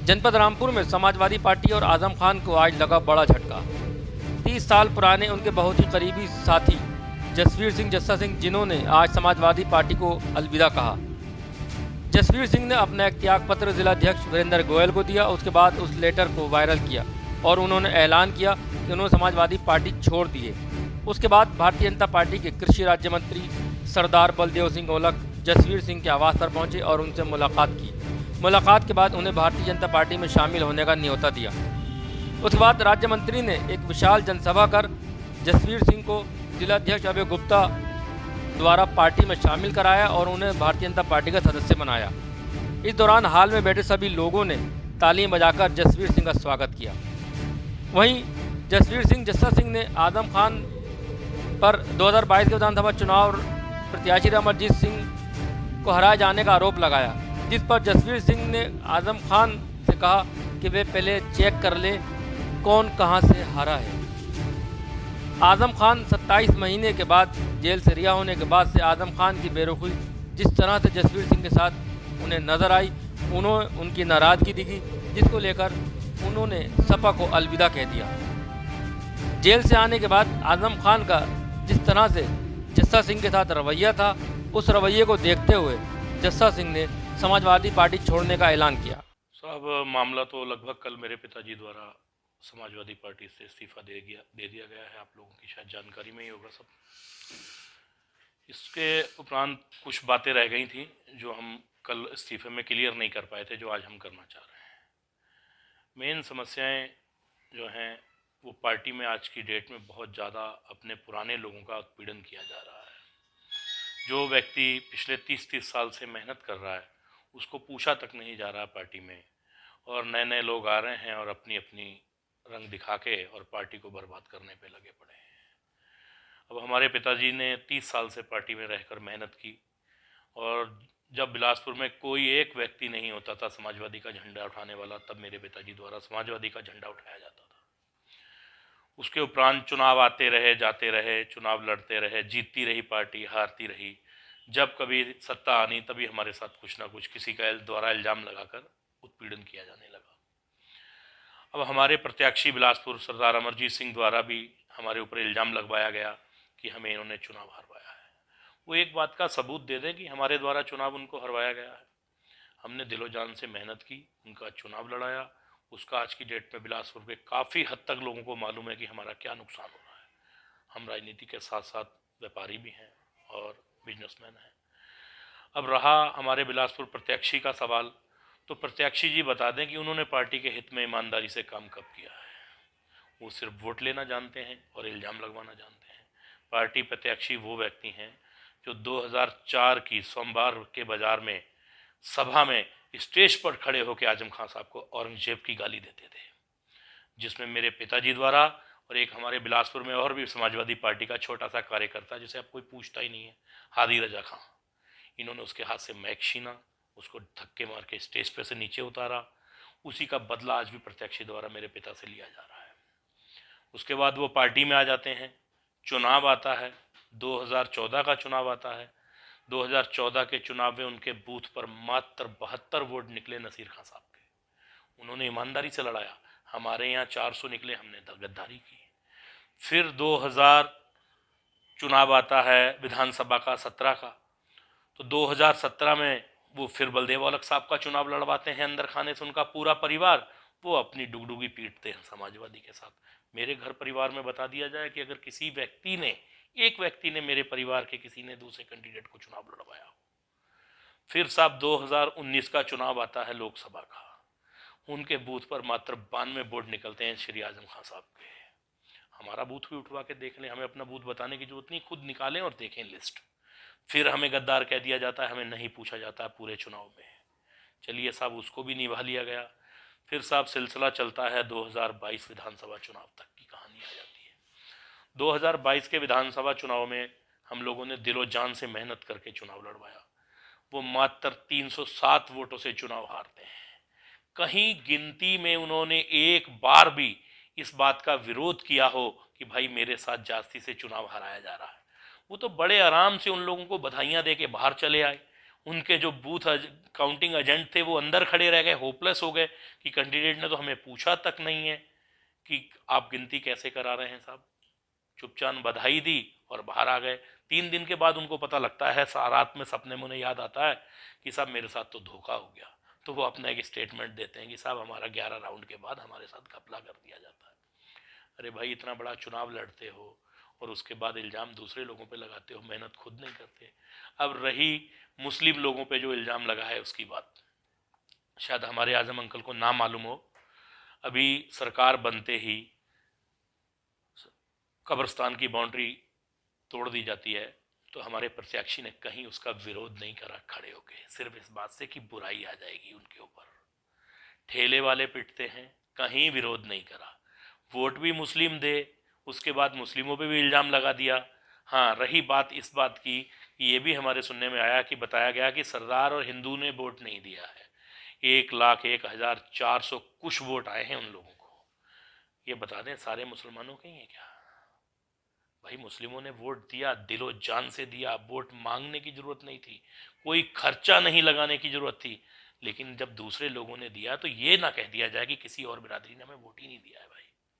जनपद रामपुर में समाजवादी पार्टी और आजम खान को आज लगा बड़ा झटका। 30 साल पुराने उनके बहुत ही करीबी साथी जसवीर सिंह जस्सा सिंह, जिन्होंने आज समाजवादी पार्टी को अलविदा कहा। जसवीर सिंह ने अपना एक त्याग पत्र जिलाध्यक्ष वीरेंद्र गोयल को दिया। उसके बाद उस लेटर को वायरल किया और उन्होंने ऐलान किया कि उन्होंने समाजवादी पार्टी छोड़ दी है। उसके बाद भारतीय जनता पार्टी के कृषि राज्य मंत्री सरदार बलदेव सिंह औलख जसवीर सिंह के आवास पर पहुंचे और उनसे मुलाकात की। मुलाकात के बाद उन्हें भारतीय जनता पार्टी में शामिल होने का न्योता दिया। उसके बाद राज्य मंत्री ने एक विशाल जनसभा कर जसवीर सिंह को जिलाध्यक्ष अभय गुप्ता द्वारा पार्टी में शामिल कराया और उन्हें भारतीय जनता पार्टी का सदस्य बनाया। इस दौरान हाल में बैठे सभी लोगों ने तालियां बजाकर जसवीर सिंह का स्वागत किया। वहीं जसवीर सिंह जस्सा सिंह ने आजम खान पर 2022 के विधानसभा चुनाव प्रत्याशी अमरजीत सिंह को हराए जाने का आरोप लगाया, जिस पर जसवीर सिंह ने आजम खान से कहा कि वे पहले चेक कर ले कौन कहां से हारा है। आजम खान 27 महीने के बाद जेल से रिहा होने के बाद से आजम खान की बेरुखी जिस तरह से जसवीर सिंह के साथ उन्हें नजर आई, उन्होंने उनकी नाराजगी दिखी, जिसको लेकर उन्होंने सपा को अलविदा कह दिया। जेल से आने के बाद आजम खान का जिस तरह से जस्सा सिंह के साथ रवैया था, उस रवैये को देखते हुए जस्सा सिंह ने समाजवादी पार्टी छोड़ने का ऐलान किया। साहब, मामला तो लगभग कल मेरे पिताजी द्वारा समाजवादी पार्टी से इस्तीफा दे दिया गया है। आप लोगों की शायद जानकारी में ही होगा सब। इसके उपरांत कुछ बातें रह गई थी जो हम कल इस्तीफे में क्लियर नहीं कर पाए थे, जो आज हम करना चाह रहे हैं। मेन समस्याएं जो हैं वो पार्टी में आज की डेट में बहुत ज़्यादा अपने पुराने लोगों का उत्पीड़न किया जा रहा है। जो व्यक्ति पिछले 30 साल से मेहनत कर रहा है उसको पूछा तक नहीं जा रहा पार्टी में, और नए नए लोग आ रहे हैं और अपनी अपनी रंग दिखा के और पार्टी को बर्बाद करने पे लगे पड़े हैं। अब हमारे पिताजी ने 30 साल से पार्टी में रहकर मेहनत की, और जब बिलासपुर में कोई एक व्यक्ति नहीं होता था समाजवादी का झंडा उठाने वाला, तब मेरे पिताजी द्वारा समाजवादी का झंडा उठाया जाता था। उसके उपरांत चुनाव आते रहे, जाते रहे, चुनाव लड़ते रहे, जीतती रही पार्टी, हारती रही। जब कभी सत्ता आनी तभी हमारे साथ कुछ ना कुछ किसी का द्वारा इल्ज़ाम लगाकर उत्पीड़न किया जाने लगा। अब हमारे प्रत्याशी बिलासपुर सरदार अमरजीत सिंह द्वारा भी हमारे ऊपर इल्ज़ाम लगवाया गया कि हमें इन्होंने चुनाव हरवाया है। वो एक बात का सबूत दे दें कि हमारे द्वारा चुनाव उनको हरवाया गया है। हमने दिलो जान से मेहनत की, उनका चुनाव लड़ाया। उसका आज की डेट में बिलासपुर के काफ़ी हद तक लोगों को मालूम है कि हमारा क्या नुकसान हो रहा है। हम राजनीति के साथ साथ व्यापारी भी हैं और बिजनेसमैन हैं। अब रहा हमारे बिलासपुर प्रत्याशी का सवाल, तो प्रत्याशी जी बता दें कि उन्होंने पार्टी के हित में ईमानदारी से काम कब किया है। वो सिर्फ वोट लेना जानते हैं और इल्ज़ाम लगवाना जानते हैं। पार्टी प्रत्याशी वो व्यक्ति हैं जो 2004 की सोमवार के बाजार में सभा में स्टेज पर खड़े होकर आजम खान साहब को औरंगजेब की गाली देते थे, जिसमें मेरे पिताजी द्वारा और एक हमारे बिलासपुर में और भी समाजवादी पार्टी का छोटा सा कार्यकर्ता जिसे अब कोई पूछता ही नहीं है, हादी रजा खां, इन्होंने उसके हाथ से मैक छीना, उसको धक्के मार के स्टेज पे से नीचे उतारा। उसी का बदला आज भी प्रत्याशी द्वारा मेरे पिता से लिया जा रहा है। उसके बाद वो पार्टी में आ जाते हैं, चुनाव आता है, 2014 का चुनाव आता है। 2014 के चुनाव में उनके बूथ पर मात्र 72 वोट निकले नसीर खां साहब के। उन्होंने ईमानदारी से लड़ाया। हमारे यहाँ 400 निकले, हमने गद्दारी की। फिर 2000 चुनाव आता है विधानसभा का 17 का, तो 2017 में वो फिर बलदेव औलख साहब का चुनाव लड़वाते हैं अंदर खाने से उनका पूरा परिवार। वो अपनी डुगडुगी पीटते हैं समाजवादी के साथ। मेरे घर परिवार में बता दिया जाए कि अगर किसी व्यक्ति ने, एक व्यक्ति ने मेरे परिवार के किसी ने दूसरे कैंडिडेट को चुनाव लड़वाया हो। फिर साहब 2019 का चुनाव आता है लोकसभा का, उनके बूथ पर मात्र 92 वोट निकलते हैं श्री आजम खान साहब के। हमारा बूथ भी उठवा के देख लें, हमें अपना बूथ बताने की जरूरत नहीं, खुद निकालें और देखें लिस्ट। फिर हमें गद्दार कह दिया जाता है, हमें नहीं पूछा जाता है पूरे चुनाव में। चलिए साहब, उसको भी निभा लिया गया। फिर साहब सिलसिला चलता है 2022 विधानसभा चुनाव तक की कहानी आ जाती है। 2022 के विधानसभा चुनाव में हम लोगों ने दिलो जान से मेहनत करके चुनाव लड़वाया। वो मात्र 307 वोटों से चुनाव हारते हैं। कहीं गिनती में उन्होंने एक बार भी इस बात का विरोध किया हो कि भाई मेरे साथ जास्ती से चुनाव हराया जा रहा है। वो तो बड़े आराम से उन लोगों को बधाइयां दे के बाहर चले आए उनके जो बूथ काउंटिंग एजेंट थे वो अंदर खड़े रह गए, होपलेस हो गए कि कैंडिडेट ने तो हमें पूछा तक नहीं है कि आप गिनती कैसे करा रहे हैं साहब। चुपचाप बधाई दी और बाहर आ गए। 3 दिन के बाद उनको पता लगता है, रात में सपने में उन्हें याद आता है कि साहब मेरे साथ तो धोखा हो गया। तो वो अपना एक स्टेटमेंट देते हैं कि साहब हमारा 11 राउंड के बाद हमारे साथ घपला कर दिया जाता है। अरे भाई, इतना बड़ा चुनाव लड़ते हो और उसके बाद इल्ज़ाम दूसरे लोगों पे लगाते हो, मेहनत खुद नहीं करते। अब रही मुस्लिम लोगों पे जो इल्ज़ाम लगा है उसकी बात, शायद हमारे आजम अंकल को ना मालूम हो, अभी सरकार बनते ही कब्रिस्तान की बाउंड्री तोड़ दी जाती है तो हमारे प्रत्याशी ने कहीं उसका विरोध नहीं करा खड़े होके, सिर्फ इस बात से कि बुराई आ जाएगी उनके ऊपर। ठेले वाले पिटते हैं, कहीं विरोध नहीं करा। वोट भी मुस्लिम दे, उसके बाद मुस्लिमों पे भी इल्ज़ाम लगा दिया। हाँ, रही बात इस बात की, ये भी हमारे सुनने में आया कि बताया गया कि सरदार और हिंदू ने वोट नहीं दिया है। 1,01,400 कुछ वोट आए हैं उन लोगों को। ये बता दें सारे मुसलमानों के ही हैं क्या? भाई, मुस्लिमों ने वोट दिया, दिलो जान से दिया, वोट मांगने की जरूरत नहीं थी, कोई खर्चा नहीं लगाने की जरूरत थी। लेकिन जब दूसरे लोगों ने दिया तो ये ना कह दिया जाए कि किसी और बिरादरी ने हमें वोट ही नहीं दिया है। भाई,